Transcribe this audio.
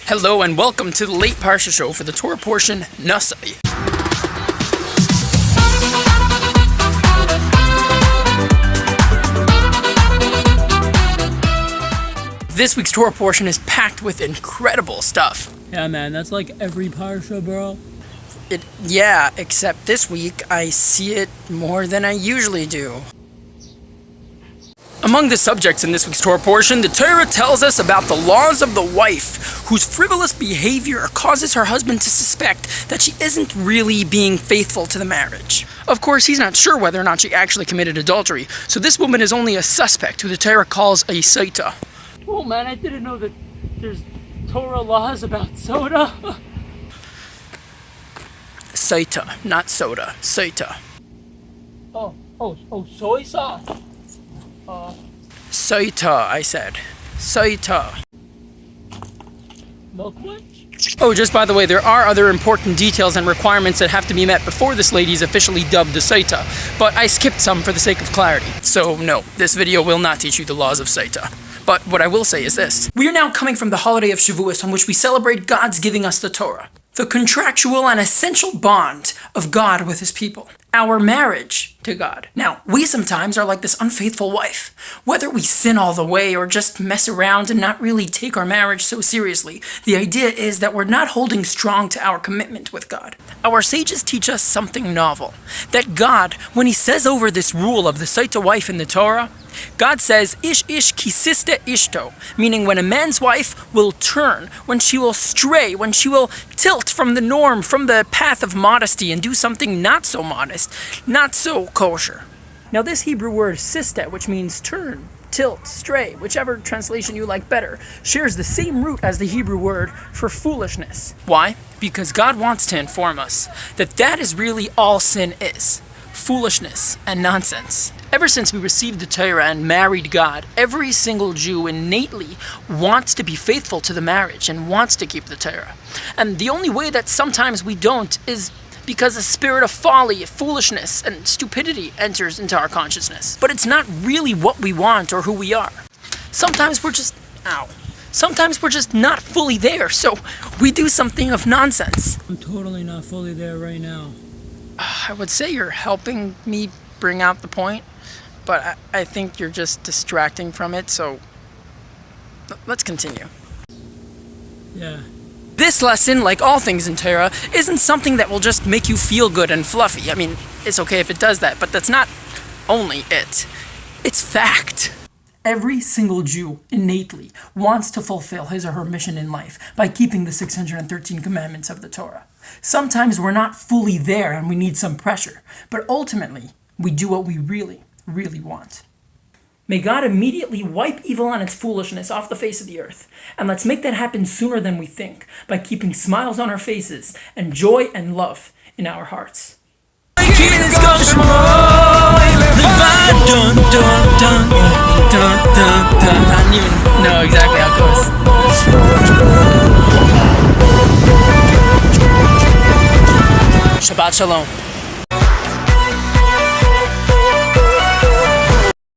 Hello and welcome to the Late Parsha Show for the Torah portion, Nasso. This week's Torah portion is packed with incredible stuff. Yeah, man, that's like every Parsha, bro. Yeah, except this week I see it more than I usually do. Among the subjects in this week's Torah portion, the Torah tells us about the laws of the wife, whose frivolous behavior causes her husband to suspect that she isn't really being faithful to the marriage. Of course, he's not sure whether or not she actually committed adultery, so this woman is only a suspect who the Torah calls a saita. Oh man, I didn't know that there's Torah laws about soda. Saita, not soda, saita. Oh, soy sauce. Saita, I said. Saita. Milk lunch? Oh, just by the way, there are other important details and requirements that have to be met before this lady is officially dubbed a saita, but I skipped some for the sake of clarity. So no, this video will not teach you the laws of saita. But what I will say is this. We are now coming from the holiday of Shavuos, on which we celebrate God's giving us the Torah, the contractual and essential bond of God with his people, our marriage to God. Now, we sometimes are like this unfaithful wife. Whether we sin all the way or just mess around and not really take our marriage so seriously, the idea is that we're not holding strong to our commitment with God. Our sages teach us something novel, that God, when he says over this rule of the saita wife in the Torah, God says, ish kisiste ishto, meaning when a man's wife will turn, when she will stray, when she will tilt from the norm, from the path of modesty and do something not so modest, not so kosher. Now this Hebrew word siste, which means turn, tilt, stray, whichever translation you like better, shares the same root as the Hebrew word for foolishness. Why? Because God wants to inform us that that is really all sin is. Foolishness and nonsense. Ever since we received the Torah and married God, every single Jew innately wants to be faithful to the marriage and wants to keep the Torah. And the only way that sometimes we don't is because a spirit of folly, foolishness, and stupidity enters into our consciousness. But it's not really what we want or who we are. Sometimes we're just not fully there, so we do something of nonsense. I'm totally not fully there right now. I would say you're helping me bring out the point, but I think you're just distracting from it, so let's continue. Yeah. This lesson, like all things in Torah, isn't something that will just make you feel good and fluffy. I mean, it's okay if it does that, but that's not only it. It's fact. Every single Jew innately wants to fulfill his or her mission in life by keeping the 613 commandments of the Torah. Sometimes we're not fully there and we need some pressure, but ultimately, we do what we really, really want. May God immediately wipe evil and its foolishness off the face of the earth, and let's make that happen sooner than we think by keeping smiles on our faces and joy and love in our hearts. I don't even know exactly how it goes. Shabbat Shalom.